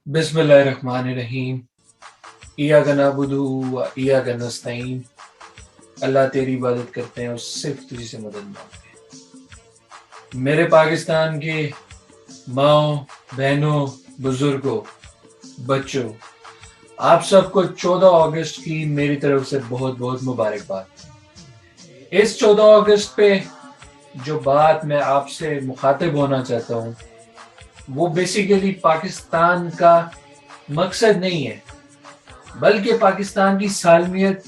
बिस्मिल्लाहिर्रहमानिर्रहीम। इय्याका नअबुदु व इय्याका नस्तईन। अल्लाह तेरी इबादत करते हैं और सिर्फ तुझी से मदद मांगते हैं। मेरे पाकिस्तान के माओ, बहनों, बुजुर्गों, बच्चों, आप सबको 14 अगस्त की मेरी तरफ से बहुत बहुत मुबारकबाद। इस 14 अगस्त पे जो बात मैं आपसे मुखातिब होना चाहता हूँ वो बेसिकली पाकिस्तान का मकसद नहीं है, बल्कि पाकिस्तान की सालमियत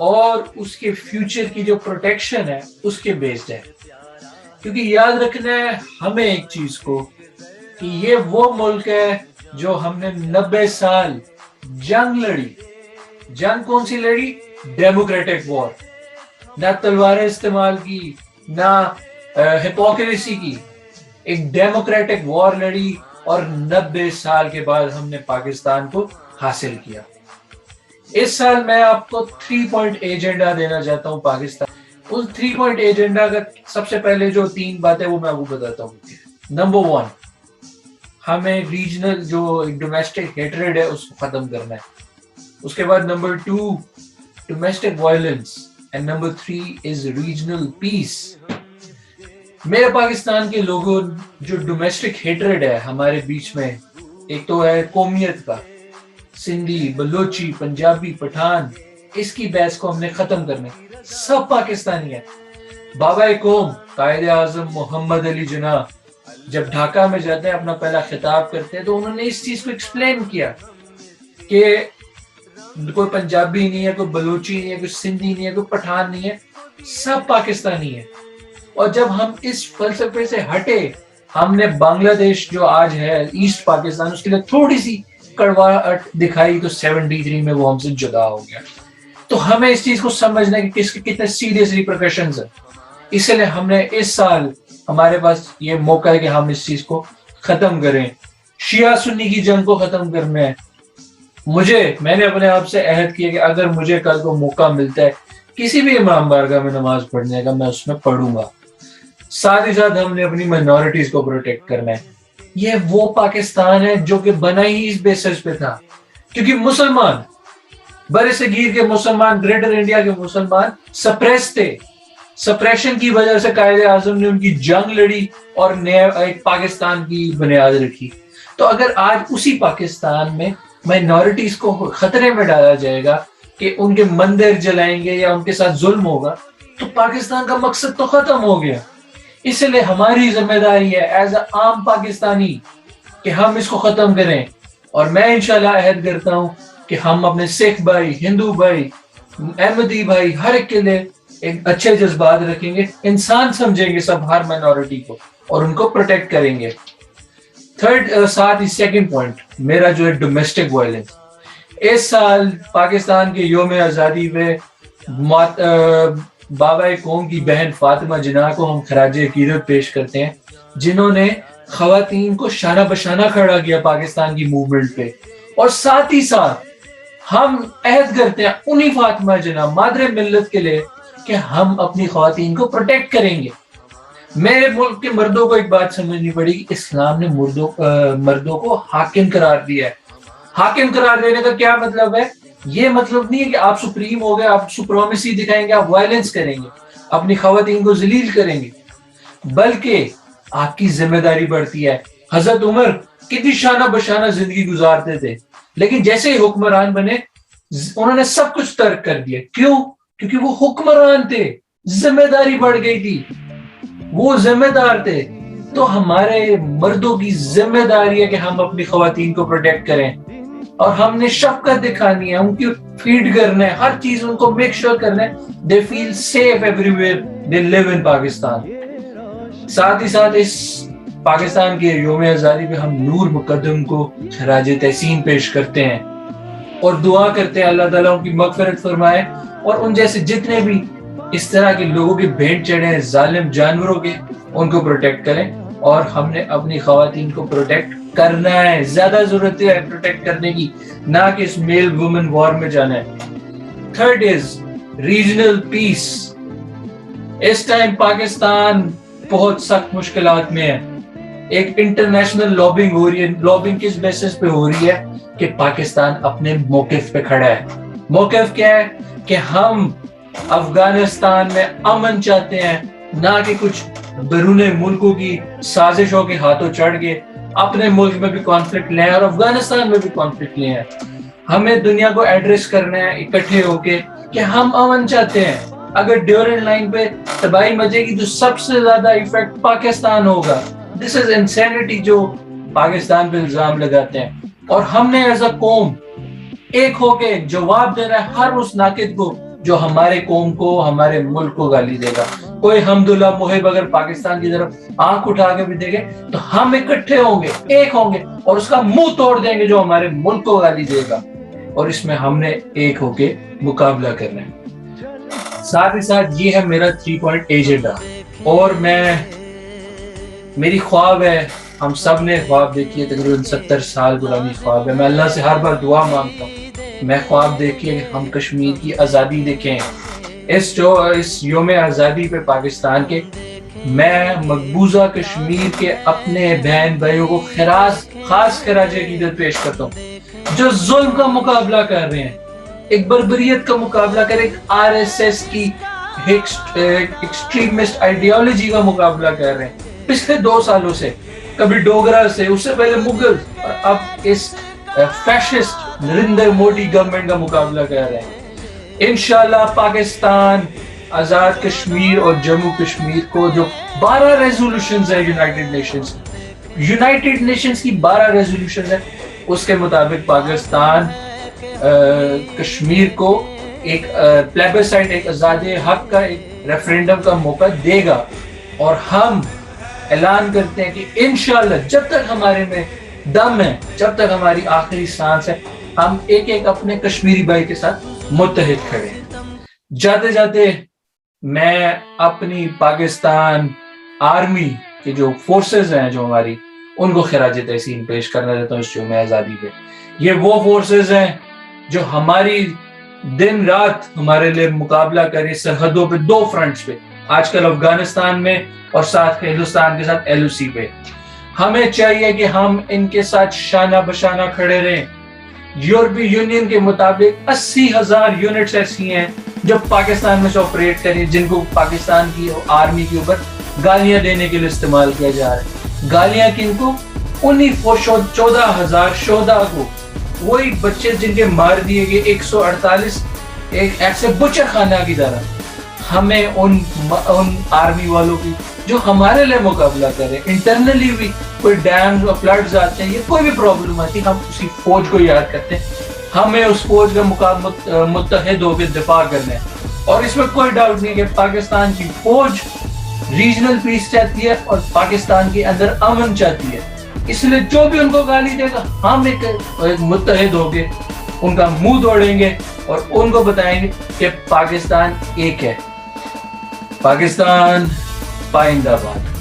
और उसके फ्यूचर की जो प्रोटेक्शन है उसके बेस्ड है। क्योंकि याद रखना है हमें एक चीज को कि ये वो मुल्क है जो हमने 90 साल जंग लड़ी। जंग कौन सी लड़ी? Democratic war. ना तलवारें इस्तेमाल की, ना हिपोक्रेसी की, एक डेमोक्रेटिक वॉर लड़ी और 90 साल के बाद हमने पाकिस्तान को हासिल किया। इस साल मैं आपको 3 पॉइंट एजेंडा देना चाहता हूं पाकिस्तान। उस 3 पॉइंट एजेंडा का सबसे पहले जो 3 बातें वो मैं आपको बताता हूँ। नंबर 1, हमें रीजनल जो डोमेस्टिक हेट्रेड है उसको खत्म करना है। उसके बाद number 2, domestic violence, and number 3 is regional piece. मेरे पाकिस्तान के लोगों जो डोमेस्टिक हेट्रेड है हमारे बीच में, एक तो है कौमियत का, सिंधी, बलोची, पंजाबी, पठान, इसकी बहस को हमने खत्म करना है। सब पाकिस्तानी है। बाबा कौम कायदे आजम मोहम्मद अली जिन्ना जब ढाका में जाते हैं अपना पहला खिताब करते हैं तो उन्होंने इस चीज को एक्सप्लेन किया कि कोई पंजाबी नहीं है, कोई बलोची नहीं है, कोई सिंधी नहीं है, कोई पठान नहीं है, सब पाकिस्तानी है। और जब हम इस फलसफे से हटे, हमने बांग्लादेश जो आज है ईस्ट पाकिस्तान, उसके लिए थोड़ी सी कड़वाहट दिखाई तो 73 में वो हमसे जुदा हो गया। तो हमें इस चीज को समझना है कि किसके कितने सीरियस रिपरकशंस है। इसलिए हमने इस साल, हमारे पास ये मौका है कि हम इस चीज को खत्म करें। शिया सुन्नी की जंग को खत्म करना है। मैंने अपने आप से अहद किया कि अगर मुझे कल को मौका मिलता है किसी भी इमाम बारगाह में नमाज पढ़ने का, मैं उसमें पढ़ूंगा। साथ ही साथ हमने अपनी माइनॉरिटीज को प्रोटेक्ट करना है। ये वो पाकिस्तान है जो कि बना ही इस बेसिस पे था, क्योंकि मुसलमान, बरसगीर के मुसलमान, ग्रेटर इंडिया के मुसलमान सप्रेस थे। सप्रेशन की वजह से कायदे आजम ने उनकी जंग लड़ी और नया एक पाकिस्तान की बुनियाद रखी। तो अगर आज उसी पाकिस्तान में माइनॉरिटीज को खतरे में डाला जाएगा कि उनके मंदिर जलाएंगे या उनके साथ जुल्म होगा, तो पाकिस्तान का मकसद तो खत्म हो गया। इसलिए हमारी जिम्मेदारी है एज अ आम पाकिस्तानी कि हम इसको खत्म करें। और मैं इंशाल्लाह अहद करता हूं कि हम अपने सिख भाई, हिंदू भाई, अहमदी भाई, हर एक के लिए एक अच्छे जज्बात रखेंगे, इंसान समझेंगे सब, हर माइनॉरिटी को, और उनको प्रोटेक्ट करेंगे। साथ ही सेकंड पॉइंट मेरा जो है डोमेस्टिक वायलेंस। इस साल पाकिस्तान के योम आज़ादी पे बाबा कौम की बहन फातिमा जिन्ना को हम खराज अकीदत पेश करते हैं, जिन्होंने खवातीन को शाना बशाना खड़ा किया पाकिस्तान की मूवमेंट पे। और साथ ही साथ हम अहद करते हैं उन्हीं फातिमा जिन्ना, मादरे मिल्लत के लिए, कि हम अपनी खवातीन को प्रोटेक्ट करेंगे। मेरे मुल्क के मर्दों को एक बात समझनी पड़ेगी, इस्लाम ने मर्दों को हाकिम करार दिया है। हाकिम करार देने का क्या मतलब है? ये मतलब नहीं है कि आप सुप्रीम हो गए, आप सुप्रीमेसी दिखाएंगे, आप वायलेंस करेंगे, अपनी खवातीन को जलील करेंगे, बल्कि आपकी जिम्मेदारी बढ़ती है। हजरत उमर कितनी शाना बशाना जिंदगी गुजारते थे, लेकिन जैसे ही हुक्मरान बने उन्होंने सब कुछ तर्क कर दिया। क्यों? क्योंकि वो हुक्मरान थे, जिम्मेदारी बढ़ गई थी, वो जिम्मेदार थे। तो हमारे मर्दों की जिम्मेदारी है कि हम अपनी खवातीन को प्रोटेक्ट करें, और हमने शफकत दिखानी है, उनकी फीड करना है, हर चीज उनको मेक श्योर करना है they feel safe everywhere they live in Pakistan. साथ ही साथ इस पाकिस्तान के योम आज़ादी पे हम नूर मुकद्दम को खराज तहसीन पेश करते हैं और दुआ करते हैं अल्लाह ताला उनकी मगफिरत फरमाए और उन जैसे जितने भी इस तरह के लोगों के भेंट चढ़े हैं जालिम जानवरों के, उनको प्रोटेक्ट करें। और हमने अपनी खवातीन को प्रोटेक्ट करना है, ज्यादा जरूरत है प्रोटेक्ट करने की, ना कि इस मेल वुमेन वॉर में जाना है। Third is regional piece. इस टाइम पाकिस्तान बहुत सख्त मुश्किलात में है। ایک انٹرنیشنل لابنگ ہو رہی ہے. لابنگ کس بیسس پہ ہو رہی ہے؟ کہ پاکستان اپنے موقف پہ کھڑا ہے. موقف کیا ہے؟ کہ ہم افغانستان میں امن چاہتے ہیں, نہ کہ کچھ بیرون ملکوں کی سازشوں کے ہاتھوں چڑھ کے اپنے ملک میں بھی کانفلکٹ لے ہیں اور افغانستان میں بھی کانفلکٹ لے ہیں. ہمیں دنیا کو ایڈریس کرنا ہے اکٹھے ہو کے کہ ہم امن چاہتے ہیں. اگر ڈیورنٹ لائن پہ تباہی مچے گی تو سب سے زیادہ ایفیکٹ پاکستان ہوگا. دس از انسینٹی جو پاکستان پہ الزام لگاتے ہیں. اور ہم نے ایز اے قوم ایک ہو کے جواب دینا ہے ہر اس ناقد کو جو ہمارے قوم کو, ہمارے ملک کو گالی دے گا. کوئی حمداللہ محب اگر پاکستان کی طرف آنکھ اٹھا کے بھی دے گے تو ہم اکٹھے ہوں گے, ایک ہوں گے اور اس کا منہ توڑ دیں گے جو ہمارے ملک کو گالی دے گا. اور اس میں ہم نے ایک ہو کے مقابلہ کرنا ہے. ساتھ ہی ساتھ یہ ہے میرا 3 پوائنٹ ایجنڈا. اور میری خواب ہے, ہم سب نے خواب دیکھی ہے, تقریباً 70 سال پرانی خواب ہے. میں اللہ سے ہر بار دعا مانگتا ہوں, میں خواب دیکھیے کہ ہم کشمیر کی آزادی دیکھیں. اس یوم آزادی پہ پاکستان کے میں مقبوضہ کشمیر کے اپنے بہن بھائیوں کو خاص خراج عقیدت پیش کرتا ہوں جو ظلم کا مقابلہ کر رہے ہیں, ایک بربریت کا مقابلہ کر, ایک RSS کی ایکسٹریمسٹ آئیڈیالوجی کا مقابلہ کر رہے ہیں پچھلے 2 سالوں سے. کبھی ڈوگرا سے, اس سے پہلے مغل, اور اب اس فیشسٹ نریندر مودی گورنمنٹ کا مقابلہ کر رہے ہیں. انشاءاللہ پاکستان, آزاد کشمیر اور جموں کشمیر کو جو 12 ریزولوشنز ہیں یونائٹڈ نیشنز کی 12 ریزولوشنز ہیں, اس کے مطابق پاکستان کشمیر کو ایک پلیبسائٹ, ایک آزاد حق کا, ایک ریفرینڈم کا موقع دے گا. اور ہم اعلان کرتے ہیں کہ انشاءاللہ جب تک ہمارے میں دم ہے, جب تک ہماری آخری سانس ہے, ہم ایک اپنے کشمیری بھائی کے ساتھ متحد کھڑے ہیں. جاتے جاتے میں اپنی پاکستان آرمی کے جو فورسز ہیں جو ہماری, ان کو خراج تحسین پیش کرنا چاہتا ہوں اس یوم آزادی پہ. یہ وہ فورسز ہیں جو ہماری دن رات ہمارے لیے مقابلہ کرے سرحدوں پہ 2 فرنٹس پہ, آج کل افغانستان میں اور ساتھ ہندوستان کے ساتھ LOC پہ. ہمیں چاہیے کہ ہم ان کے ساتھ شانہ بشانہ کھڑے رہیں. یورپی یونین کے مطابق 80,000 یونٹس ایسی ہیں جو پاکستان میں سے آپریٹ کریں, جن کو پاکستان کی آرمی کے اوپر گالیاں دینے کے لیے استعمال کیا جا رہا ہے. گالیاں کن کو؟ انہی 14,000 شہداء کو, وہی بچے جن کے مار دیے گئے 148 ایک ایسے بچر خانہ کی طرح. ہمیں ان آرمی والوں کی جو ہمارے لیے مقابلہ کرے, انٹرنلی بھی کوئی ڈیمز اور فلڈز آتے ہیں یا کوئی بھی پرابلم آتی ہے, ہم اسی فوج کو یاد کرتے ہیں. ہمیں اس فوج کا متحد ہو کے دفاع کرنا ہے. اور اس میں کوئی ڈاؤٹ نہیں کہ پاکستان کی فوج ریجنل پیس چاہتی ہے اور پاکستان کے اندر امن چاہتی ہے. اس لیے جو بھی ان کو گالی دے گا, ہم ایک متحد ہو کے ان کا منہ توڑیں گے اور ان کو بتائیں گے کہ پاکستان ایک ہے. پاکستان پائندہ باد.